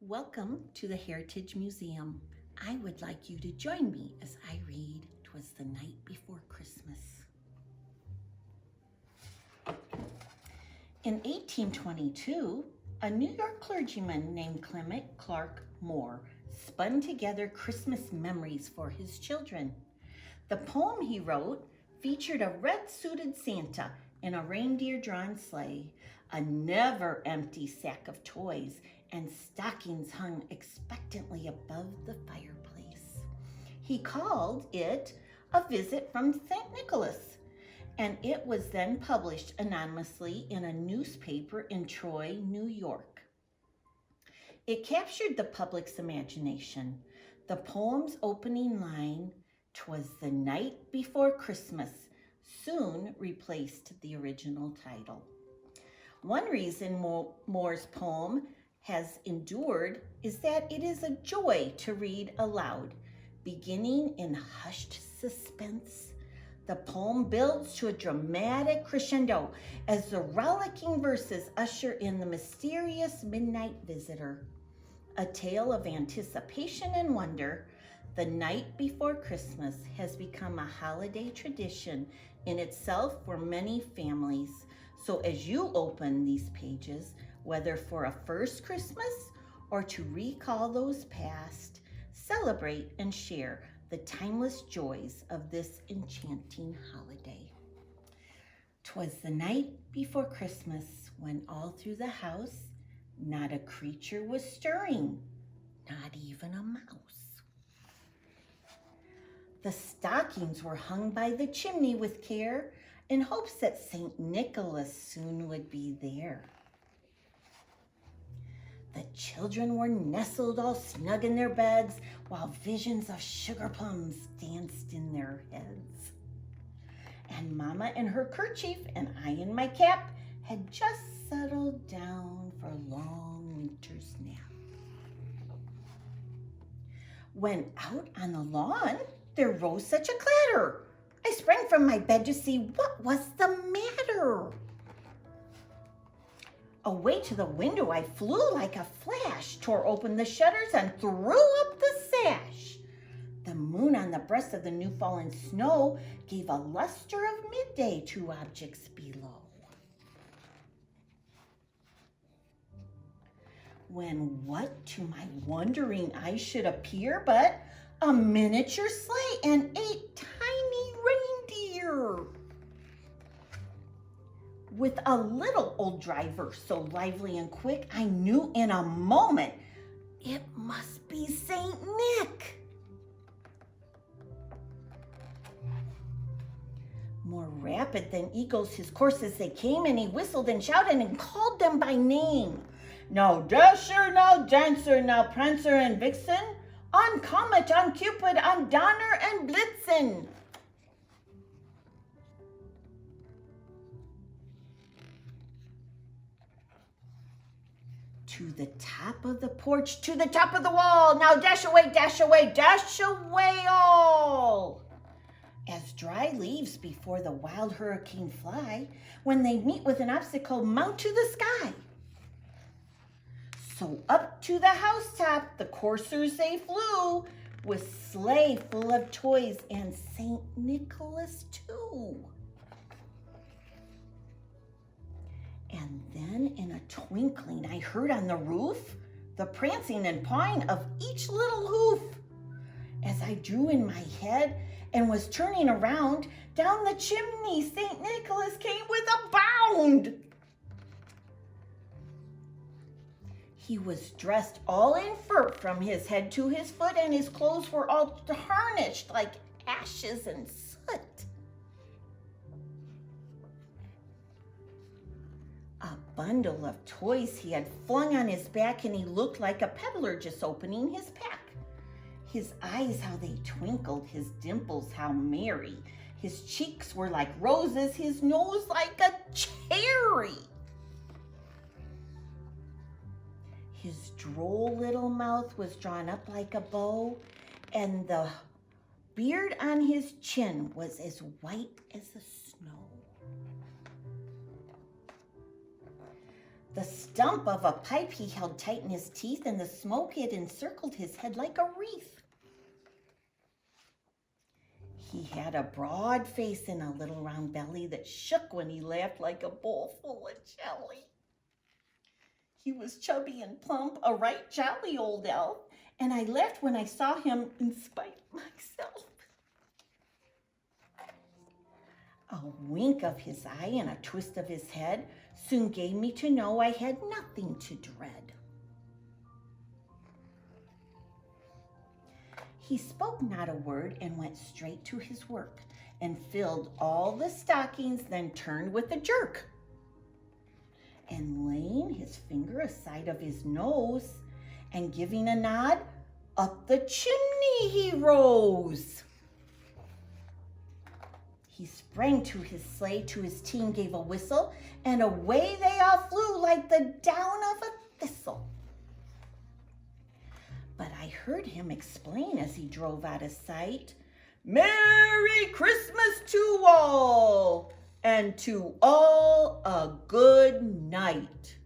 Welcome to the Heritage Museum. I would like you to join me as I read "Twas the Night Before Christmas." In 1822, a New York clergyman named Clement Clark Moore spun together Christmas memories for his children. The poem he wrote featured a red-suited Santa in a reindeer-drawn sleigh, a never-empty sack of toys, and stockings hung expectantly above the fireplace. He called it A Visit from St. Nicholas, and it was then published anonymously in a newspaper in Troy, New York. It captured the public's imagination. The poem's opening line, "'Twas the night before Christmas," soon replaced the original title. One reason Moore's poem has endured is that it is a joy to read aloud. Beginning in hushed suspense, the poem builds to a dramatic crescendo as the rollicking verses usher in the mysterious midnight visitor. A tale of anticipation and wonder, The Night Before Christmas has become a holiday tradition in itself for many families. So as you open these pages, whether for a first Christmas or to recall those past, celebrate and share the timeless joys of this enchanting holiday. 'Twas the night before Christmas when all through the house not a creature was stirring, not even a mouse. The stockings were hung by the chimney with care in hopes that St. Nicholas soon would be there. The children were nestled all snug in their beds while visions of sugar plums danced in their heads. And Mama in her kerchief and I in my cap had just settled down for a long winter's nap. When out on the lawn there rose such a clatter, I sprang from my bed to see what was the matter. Away to the window I flew like a flash, tore open the shutters and threw up the sash. The moon on the breast of the new fallen snow gave a luster of midday to objects below. When what to my wondering eyes should appear but a miniature sleigh and 8 tiny reindeer, with a little old driver so lively and quick, I knew in a moment it must be Saint Nick. More rapid than eagles his course as they came, and he whistled and shouted and called them by name. Now Dasher, now Dancer, now Prancer and Vixen, on Comet, on Cupid, on Donner and Blitzen. To the top of the porch, to the top of the wall, now dash away, dash away, dash away all. As dry leaves before the wild hurricane fly, when they meet with an obstacle, mount to the sky. So up to the housetop the coursers they flew, with sleigh full of toys and St. Nicholas too. And then in a twinkling I heard on the roof the prancing and pawing of each little hoof. As I drew in my head and was turning around, down the chimney St. Nicholas came with a bound. He was dressed all in fur from his head to his foot, and his clothes were all tarnished like ashes and soot. A bundle of toys he had flung on his back, and he looked like a peddler just opening his pack. His eyes, how they twinkled, his dimples, how merry. His cheeks were like roses, his nose like a cherry. His droll little mouth was drawn up like a bow, and the beard on his chin was as white as the snow. the stump of a pipe he held tight in his teeth, and the smoke had encircled his head like a wreath. He had a broad face and a little round belly that shook when he laughed like a bowl full of jelly. He was chubby and plump, a right jolly old elf, and I laughed when I saw him in spite of myself. A wink of his eye and a twist of his head soon gave me to know I had nothing to dread. He spoke not a word and went straight to his work and filled all the stockings, then turned with a jerk. And laying his finger aside of his nose and giving a nod, up the chimney he rose. He sprang to his sleigh, to his team gave a whistle, and away they all flew like the down of a thistle. But I heard him explain as he drove out of sight, "Merry Christmas to all, and to all a good night."